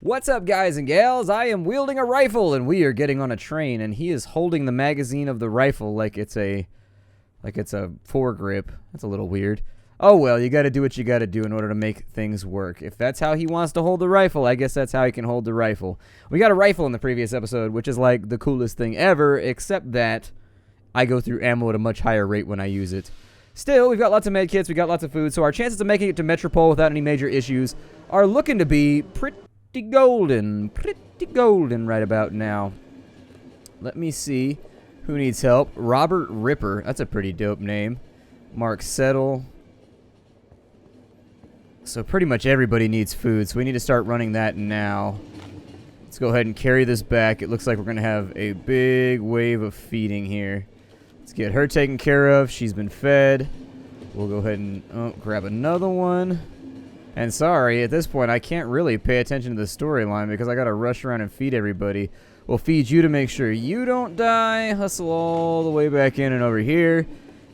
What's up, guys and gals? I am wielding a rifle, and we are getting on a train, and he is holding the magazine of the rifle like it's a foregrip. That's a little weird. Oh well, you gotta do what you gotta do in order to make things work. If that's how he wants to hold the rifle, I guess that's how he can hold the rifle. We got a rifle in the previous episode, which is like the coolest thing ever, except that I go through ammo at a much higher rate when I use it. Still, we've got lots of med kits, we got lots of food, so our chances of making it to Metropole without any major issues are looking to be pretty golden right about now. Let me see who needs help. Robert Ripper, that's a pretty dope name. Mark Settle. So pretty much everybody needs food, so we need to start running that now. Let's go ahead and carry this back. It looks like we're going to have a big wave of feeding here. Let's get her taken care of. She's been fed. We'll go ahead and grab another one. And sorry, at this point, I can't really pay attention to the storyline because I got to rush around and feed everybody. We'll feed you to make sure you don't die. Hustle all the way back in and over here.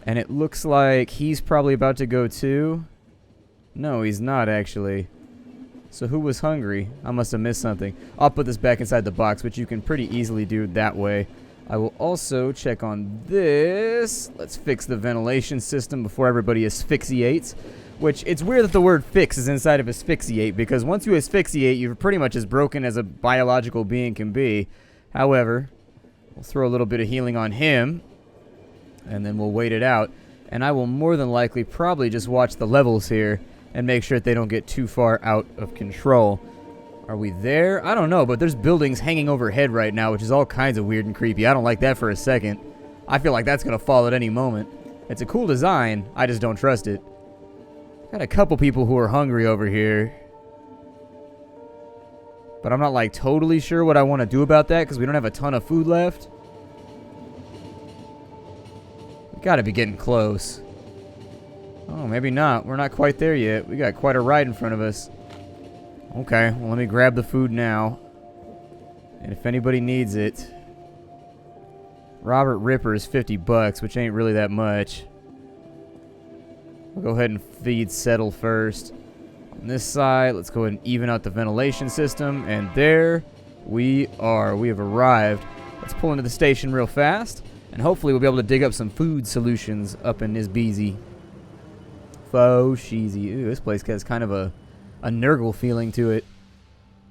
And it looks like he's probably about to go too. No, he's not actually. So who was hungry? I must have missed something. I'll put this back inside the box, which you can pretty easily do that way. I will also check on this. Let's fix the ventilation system before everybody asphyxiates. Which, it's weird that the word fix is inside of asphyxiate, because once you asphyxiate, you're pretty much as broken as a biological being can be. However, we'll throw a little bit of healing on him, and then we'll wait it out. And I will more than likely probably just watch the levels here and make sure that they don't get too far out of control. Are we there? I don't know, but there's buildings hanging overhead right now, which is all kinds of weird and creepy. I don't like that for a second. I feel like that's going to fall at any moment. It's a cool design, I just don't trust it. Got a couple people who are hungry over here. But I'm not like totally sure what I want to do about that because we don't have a ton of food left. We gotta be getting close. Oh, maybe not. We're not quite there yet. We got quite a ride in front of us. Okay, well let me grab the food now. And if anybody needs it. Robert Ripper is $50, which ain't really that much. We'll go ahead and feed Settle first. On this side, let's go ahead and even out the ventilation system. And there we are. We have arrived. Let's pull into the station real fast. And hopefully we'll be able to dig up some food solutions up in this beezy. Faux cheesy. Ooh, this place has kind of a Nurgle feeling to it.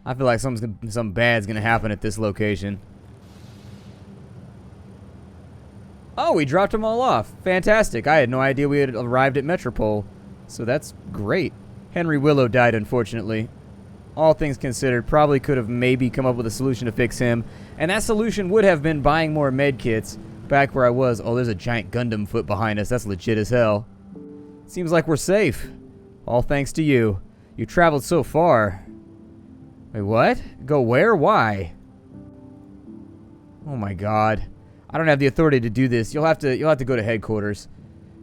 I feel like some bad's going to happen at this location. Oh, we dropped them all off. Fantastic. I had no idea we had arrived at Metropole. So that's great. Henry Willow died, unfortunately. All things considered, probably could have maybe come up with a solution to fix him. And that solution would have been buying more med kits back where I was. Oh, there's a giant Gundam foot behind us. That's legit as hell. Seems like we're safe. All thanks to you. You traveled so far. Wait, what? Go where? Why? Oh my god. I don't have the authority to do this. You'll have to go to headquarters.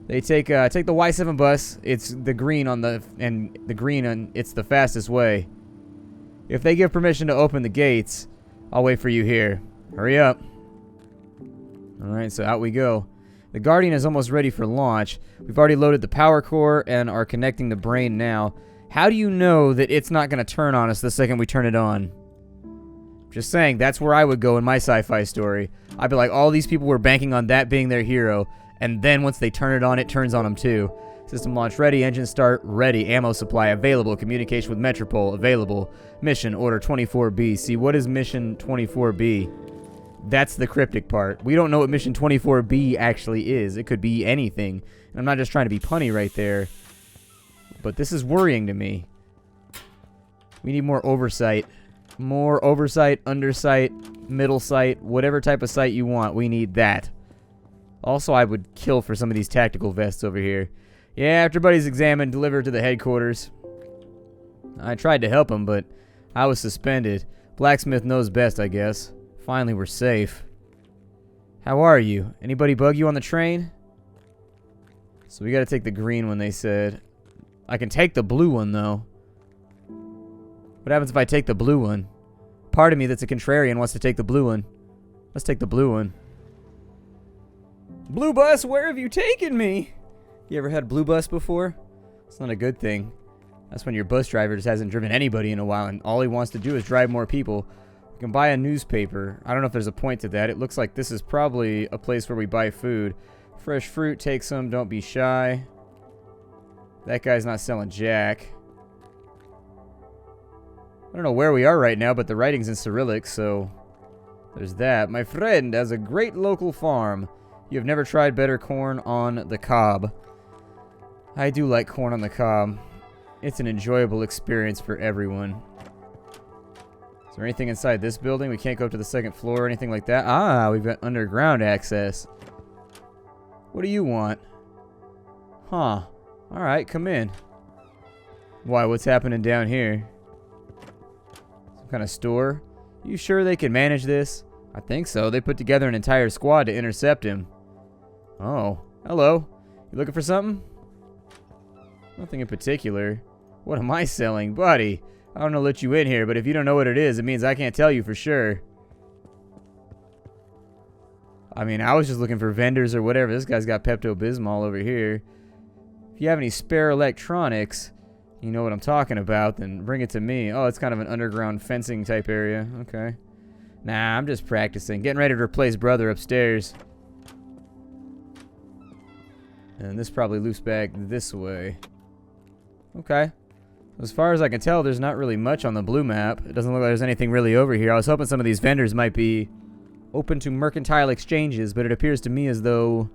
They take the Y7 bus. It's the green on the it's the fastest way. If they give permission to open the gates, I'll wait for you here. Hurry up. All right, so out we go. The Guardian is almost ready for launch. We've already loaded the power core and are connecting the brain now. How do you know that it's not going to turn on us the second we turn it on? Just saying, that's where I would go in my sci-fi story. I'd be like, all these people were banking on that being their hero, and then once they turn it on, it turns on them too. System launch ready, engine start ready, ammo supply available, communication with Metropole available, mission order 24B. See, what is mission 24B? That's the cryptic part. We don't know what mission 24B actually is. It could be anything. And I'm not just trying to be punny right there, but this is worrying to me. We need more oversight. More oversight, undersight, middle sight, whatever type of sight you want, we need that. Also, I would kill for some of these tactical vests over here. Yeah, after everybody's examined, delivered to the headquarters. I tried to help him, but I was suspended. Blacksmith knows best, I guess. Finally, we're safe. How are you? Anybody bug you on the train? So we gotta take the green one, they said. I can take the blue one, though. What happens if I take the blue one? Part of me that's a contrarian wants to take the blue one. Let's take the blue one. Blue bus, where have you taken me? You ever had blue bus before? It's not a good thing. That's when your bus driver just hasn't driven anybody in a while, and all he wants to do is drive more people. You can buy a newspaper. I don't know if there's a point to that. It looks like this is probably a place where we buy food. Fresh fruit, take some, don't be shy. That guy's not selling jack. I don't know where we are right now, but the writing's in Cyrillic, so there's that. My friend has a great local farm. You have never tried better corn on the cob. I do like corn on the cob. It's an enjoyable experience for everyone. Is there anything inside this building? We can't go up to the second floor or anything like that. Ah, we've got underground access. What do you want? Huh. Alright, come in. Why, what's happening down here? Some kind of store? You sure they can manage this? I think so. They put together an entire squad to intercept him. Oh, hello. You looking for something? Nothing in particular. What am I selling? Buddy, I don't know to let you in here, but if you don't know what it is, it means I can't tell you for sure. I mean, I was just looking for vendors or whatever. This guy's got Pepto-Bismol over here. If you have any spare electronics, you know what I'm talking about, then bring it to me. Oh, it's kind of an underground fencing type area. Okay. Nah, I'm just practicing. Getting ready to replace brother upstairs. And this probably loops back this way. Okay. As far as I can tell, there's not really much on the blue map. It doesn't look like there's anything really over here. I was hoping some of these vendors might be open to mercantile exchanges, but it appears to me as though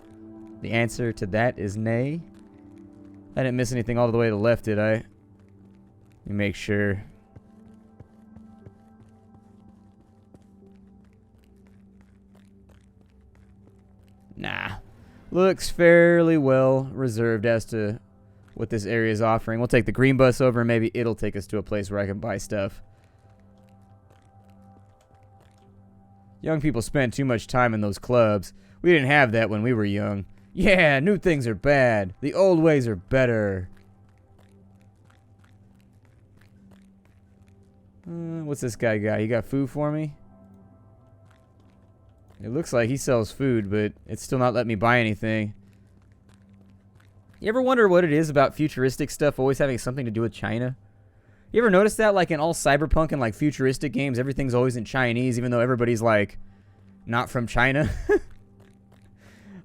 the answer to that is nay. I didn't miss anything all the way to the left, did I? Let me make sure. Nah. Looks fairly well reserved as to what this area is offering. We'll take the green bus over and maybe it'll take us to a place where I can buy stuff. Young people spend too much time in those clubs. We didn't have that when we were young. Yeah, new things are bad. The old ways are better. What's this guy got? He got food for me? It looks like he sells food, but it's still not letting me buy anything. You ever wonder what it is about futuristic stuff always having something to do with China? You ever notice that, like, in all cyberpunk and, like, futuristic games, everything's always in Chinese, even though everybody's, like, not from China?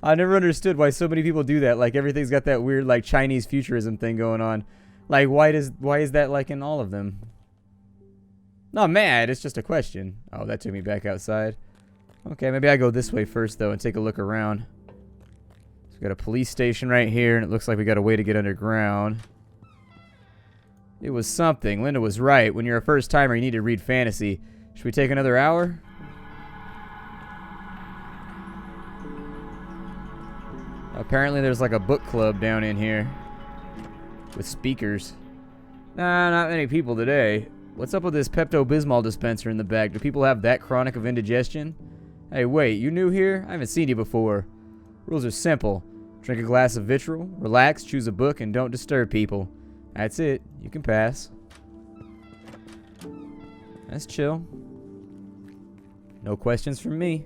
I never understood why so many people do that. Like, everything's got that weird, like, Chinese futurism thing going on. Like, why is that, like, in all of them? Not mad, it's just a question. Oh, that took me back outside. Okay, maybe I go this way first, though, and take a look around. So we got a police station right here, and it looks like we got a way to get underground. It was something. Linda was right. When you're a first-timer, you need to read fantasy. Should we take another hour? Apparently there's like a book club down in here. With speakers. Nah, not many people today. What's up with this Pepto-Bismol dispenser in the back? Do people have that chronic of indigestion? Hey, wait, you new here? I haven't seen you before. Rules are simple. Drink a glass of vitriol, relax, choose a book, and don't disturb people. That's it. You can pass. That's chill. No questions from me.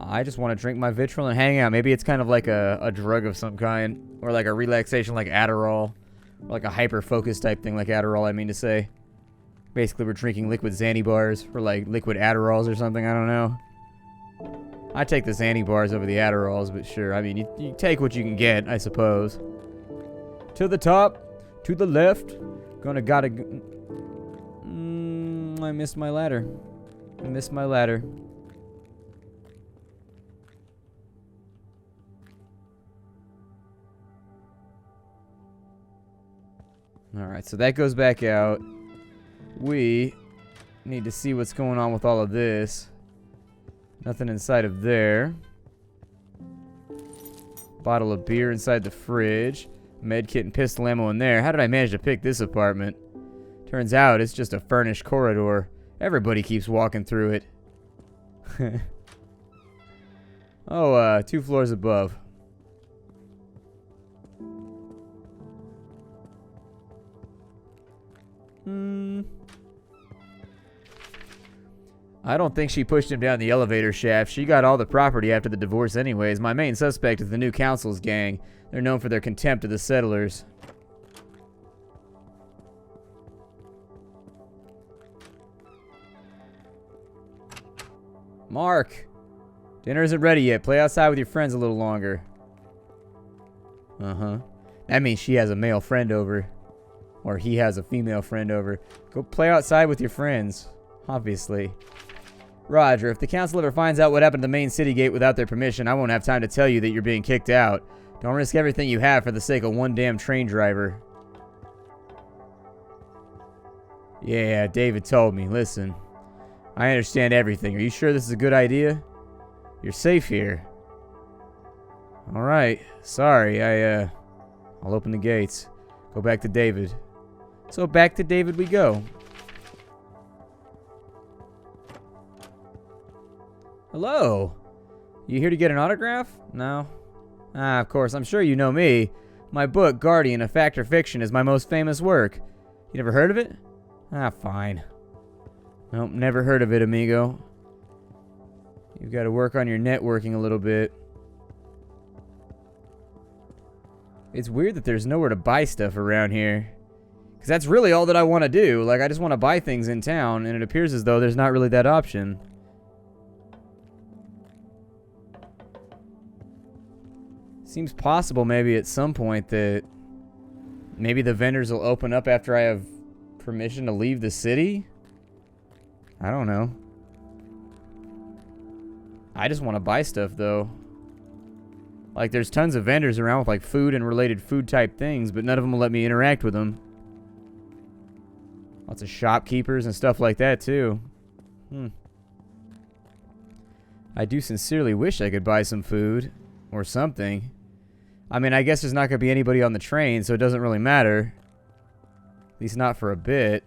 I just want to drink my vitriol and hang out. Maybe it's kind of like a drug of some kind. Or like a relaxation like Adderall. Or like a hyper-focus type thing like Adderall, I mean to say. Basically, we're drinking liquid Xanny bars. Or like liquid Adderalls or something. I don't know. I take the Xanny bars over the Adderalls, but sure. I mean, you take what you can get, I suppose. To the top. To the left. Gotta... I missed my ladder. I missed my ladder. Alright, so that goes back out. We need to see what's going on with all of this. Nothing inside of there. Bottle of beer inside the fridge. Medkit and pistol ammo in there. How did I manage to pick this apartment? Turns out it's just a furnished corridor. Everybody keeps walking through it. Oh, 2 floors above. I don't think she pushed him down the elevator shaft. She got all the property after the divorce anyways. My main suspect is the new council's gang. They're known for their contempt of the settlers. Mark! Dinner isn't ready yet. Play outside with your friends a little longer. Uh-huh. That means she has a male friend over. Or he has a female friend over. Go play outside with your friends. Obviously. Roger, if the council ever finds out what happened to the main city gate without their permission, I won't have time to tell you that you're being kicked out. Don't risk everything you have for the sake of one damn train driver. Yeah, David told me. Listen, I understand everything. Are you sure this is a good idea? You're safe here. Alright. Sorry, I'll open the gates. Go back to David. So back to David we go. Hello. You here to get an autograph? No. Ah, of course. I'm sure you know me. My book, Guardian, A Fact or Fiction, is my most famous work. You never heard of it? Ah, fine. Nope, never heard of it, amigo. You've got to work on your networking a little bit. It's weird that there's nowhere to buy stuff around here. Because that's really all that I want to do. Like, I just want to buy things in town, and it appears as though there's not really that option. Seems possible maybe at some point that maybe the vendors will open up after I have permission to leave the city? I don't know. I just want to buy stuff, though. Like, there's tons of vendors around with, like, food and related food-type things, but none of them will let me interact with them. Lots of shopkeepers and stuff like that, too. I do sincerely wish I could buy some food. Or something. I mean, I guess there's not going to be anybody on the train, so it doesn't really matter. At least not for a bit.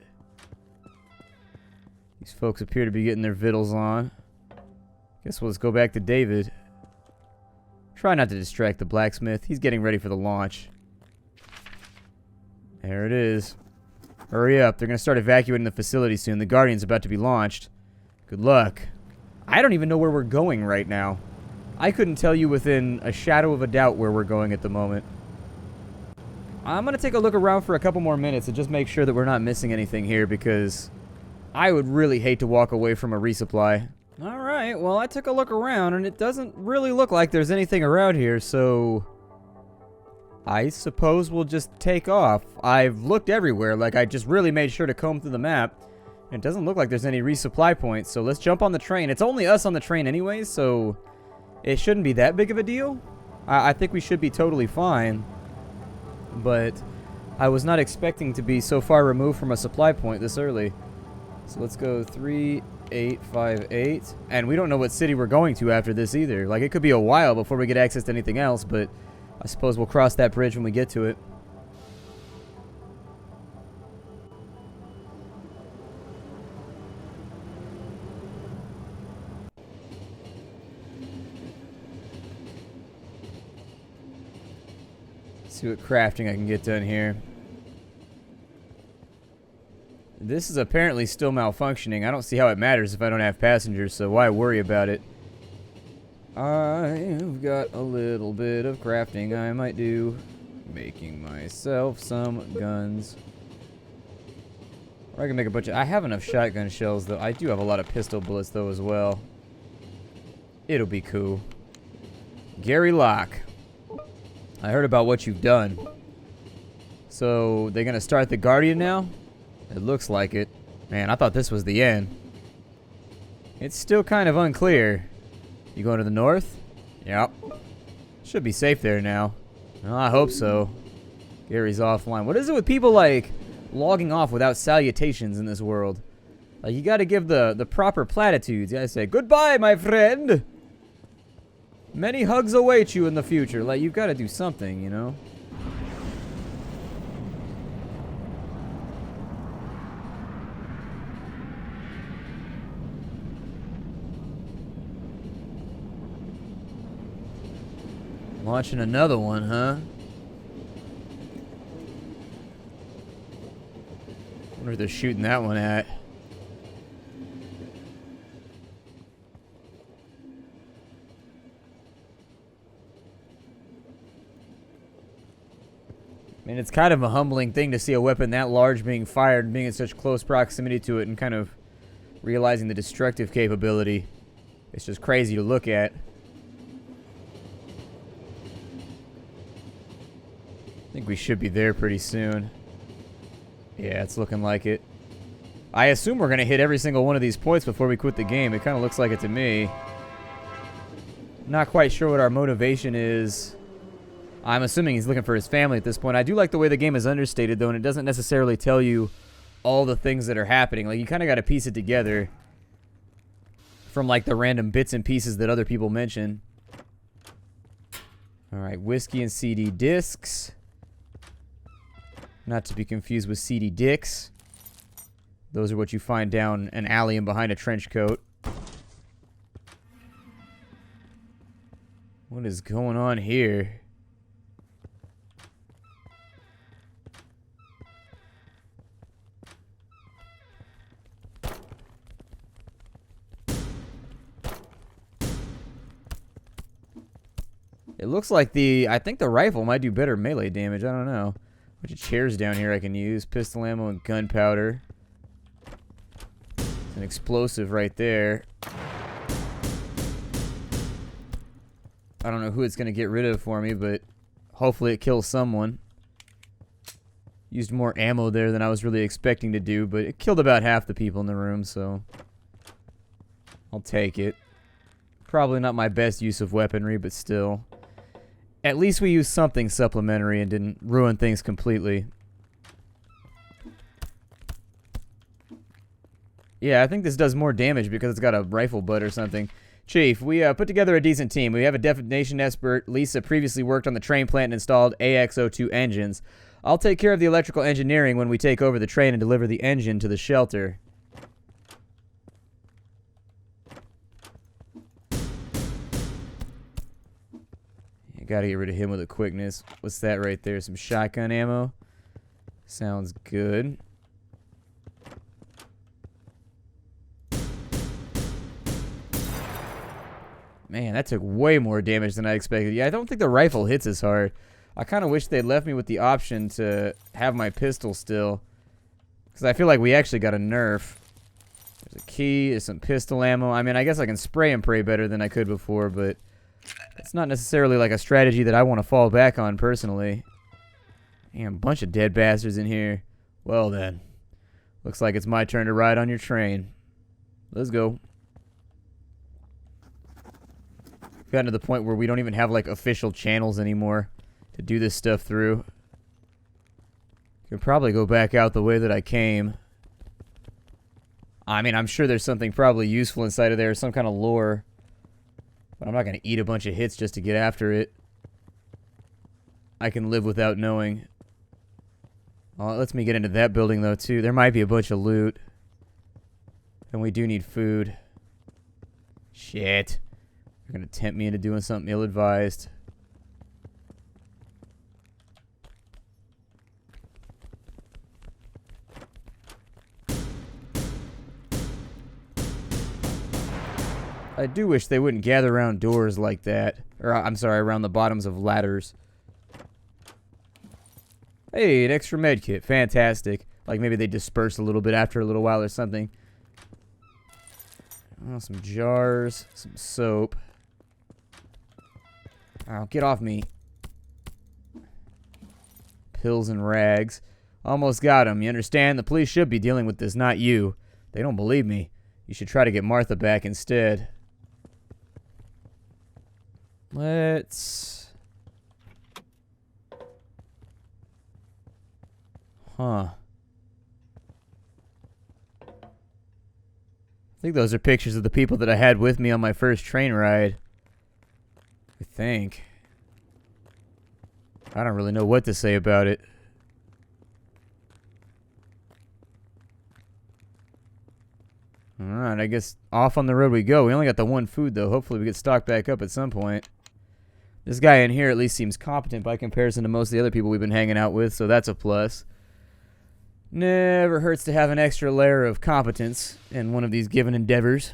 These folks appear to be getting their vittles on. Guess we'll just go back to David. Try not to distract the blacksmith. He's getting ready for the launch. There it is. Hurry up. They're going to start evacuating the facility soon. The Guardian's about to be launched. Good luck. I don't even know where we're going right now. I couldn't tell you within a shadow of a doubt where we're going at the moment. I'm going to take a look around for a couple more minutes and just make sure that we're not missing anything here, because I would really hate to walk away from a resupply. Alright, well, I took a look around and it doesn't really look like there's anything around here, so I suppose we'll just take off. I've looked everywhere, like I just really made sure to comb through the map. And it doesn't look like there's any resupply points, so let's jump on the train. It's only us on the train anyways, so it shouldn't be that big of a deal. I think we should be totally fine. But I was not expecting to be so far removed from a supply point this early. So let's go 3858. And we don't know what city we're going to after this either. Like, it could be a while before we get access to anything else, but I suppose we'll cross that bridge when we get to it. See what crafting I can get done here. This is apparently still malfunctioning. I don't see how it matters if I don't have passengers, so why worry about it? I've got a little bit of crafting I might do. Making myself some guns. Or I can make a bunch of... I have enough shotgun shells, though. I do have a lot of pistol bullets, though, as well. It'll be cool. Gary Locke. I heard about what you've done. So, they're gonna start the Guardian now? It looks like it. Man, I thought this was the end. It's still kind of unclear. You going to the north? Yep. Should be safe there now. Well, I hope so. Gary's offline. What is it with people, like, logging off without salutations in this world? Like, you gotta give the proper platitudes. You gotta say, goodbye, my friend! Many hugs await you in the future. Like, you've got to do something, you know? Launching another one, huh? Wonder if they're shooting that one at. I mean, it's kind of a humbling thing to see a weapon that large being fired and being in such close proximity to it and kind of realizing the destructive capability. It's just crazy to look at. I think we should be there pretty soon. Yeah, it's looking like it. I assume we're going to hit every single one of these points before we quit the game. It kind of looks like it to me. Not quite sure what our motivation is. I'm assuming he's looking for his family at this point. I do like the way the game is understated, though, and it doesn't necessarily tell you all the things that are happening. Like, you kind of got to piece it together from, like, the random bits and pieces that other people mention. All right, whiskey and CD discs. Not to be confused with CD dicks. Those are what you find down an alley and behind a trench coat. What is going on here? It looks like I think the rifle might do better melee damage. I don't know. Bunch of chairs down here I can use. Pistol ammo and gunpowder. It's an explosive right there. I don't know who it's going to get rid of for me, but hopefully it kills someone. Used more ammo there than I was really expecting to do, but it killed about half the people in the room, so I'll take it. Probably not my best use of weaponry, but still. At least we used something supplementary and didn't ruin things completely. Yeah, I think this does more damage because it's got a rifle butt or something. Chief, we put together a decent team. We have a detonation expert. Lisa previously worked on the train plant and installed AX02 engines. I'll take care of the electrical engineering when we take over the train and deliver the engine to the shelter. Gotta get rid of him with a quickness. What's that right there? Some shotgun ammo. Sounds good. Man, that took way more damage than I expected. Yeah, I don't think the rifle hits as hard. I kind of wish they'd left me with the option to have my pistol still. Because I feel like we actually got a nerf. There's a key. There's some pistol ammo. I mean, I guess I can spray and pray better than I could before, but it's not necessarily like a strategy that I want to fall back on personally. Damn, bunch of dead bastards in here. Well then. Looks like it's my turn to ride on your train. Let's go. We've gotten to the point where we don't even have like official channels anymore to do this stuff through. Could probably go back out the way that I came. I mean, I'm sure there's something probably useful inside of there, some kind of lore. But I'm not going to eat a bunch of hits just to get after it. I can live without knowing. Oh, it lets me get into that building, though, too. There might be a bunch of loot. And we do need food. Shit. They're going to tempt me into doing something ill-advised. I do wish they wouldn't gather around doors like that. Or, I'm sorry, around the bottoms of ladders. Hey, an extra med kit. Fantastic. Like maybe they disperse a little bit after a little while or something. Oh, some jars. Some soap. Oh, get off me. Pills and rags. Almost got him. You understand? The police should be dealing with this, not you. They don't believe me. You should try to get Martha back instead. Let's... Huh. I think those are pictures of the people that I had with me on my first train ride. I think. I don't really know what to say about it. Alright, I guess off on the road we go. We only got the one food, though. Hopefully we get stocked back up at some point. This guy in here at least seems competent by comparison to most of the other people we've been hanging out with, so that's a plus. Never hurts to have an extra layer of competence in one of these given endeavors.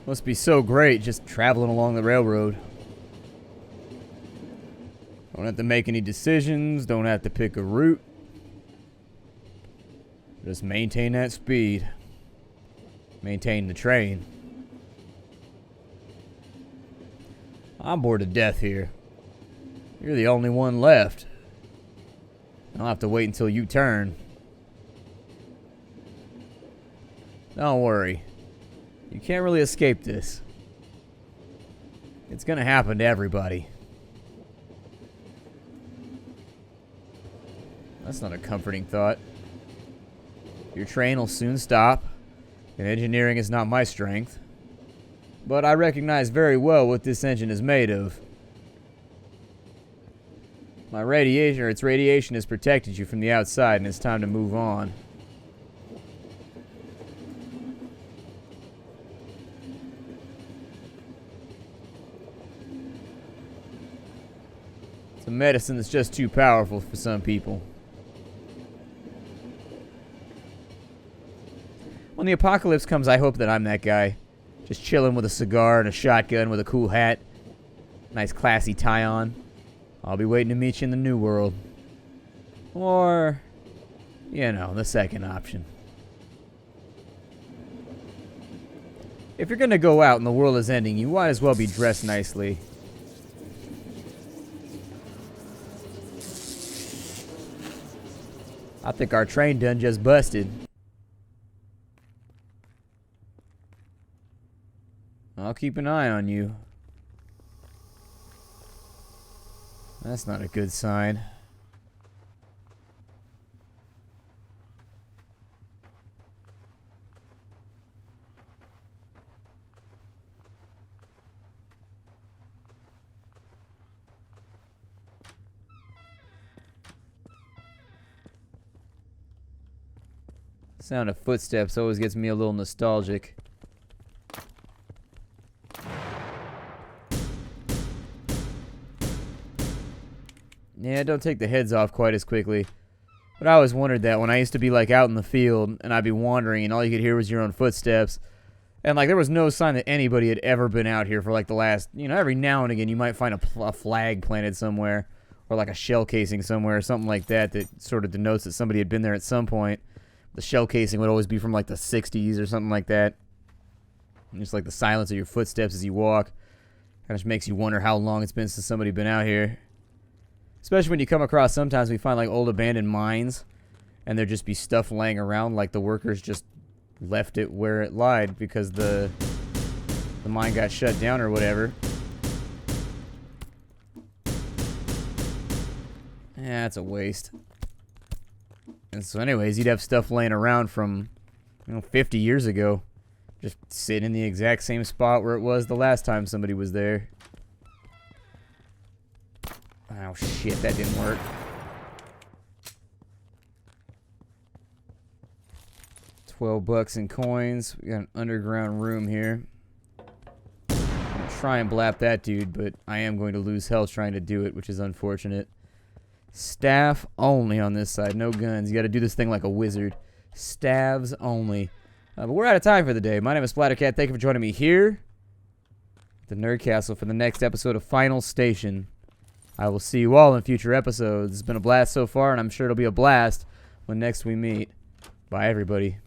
Must be so great just traveling along the railroad. Don't have to make any decisions. Don't have to pick a route. Just maintain that speed. Maintain the train. I'm bored to death here. You're the only one left. I'll have to wait until you turn. Don't worry. You can't really escape this. It's gonna happen to everybody. That's not a comforting thought. Your train will soon stop, and engineering is not my strength. But I recognize very well what this engine is made of. Its radiation has protected you from the outside, and it's time to move on. It's a medicine that's just too powerful for some people. When the apocalypse comes, I hope that I'm that guy. Just chilling with a cigar and a shotgun with a cool hat. Nice classy tie on. I'll be waiting to meet you in the new world. Or, you know, the second option. If you're gonna go out and the world is ending, you might as well be dressed nicely. I think our train done just busted. I'll keep an eye on you. That's not a good sign. Sound of footsteps always gets me a little nostalgic. Yeah, don't take the heads off quite as quickly. But I always wondered that when I used to be like out in the field and I'd be wandering and all you could hear was your own footsteps. And like there was no sign that anybody had ever been out here for like the last, you know, every now and again you might find a flag planted somewhere or like a shell casing somewhere or something like that that sort of denotes that somebody had been there at some point. The shell casing would always be from like the 60s or something like that. And just like the silence of your footsteps as you walk. Kind of just makes you wonder how long it's been since somebody had been out here. Especially when you come across, sometimes we find like old abandoned mines and there'd just be stuff laying around like the workers just left it where it lied because the mine got shut down or whatever. Yeah, it's a waste. And so anyways, you'd have stuff laying around from, 50 years ago. Just sitting in the exact same spot where it was the last time somebody was there. Oh shit, that didn't work. $12 in coins. We got an underground room here. I'm gonna try and blap that dude, but I am going to lose health trying to do it, which is unfortunate. Staff only on this side. No guns. You got to do this thing like a wizard. Staves only. But we're out of time for the day. My name is Splattercat. Thank you for joining me here at the Nerd Castle for the next episode of Final Station. I will see you all in future episodes. It's been a blast so far, and I'm sure it'll be a blast when next we meet. Bye, everybody.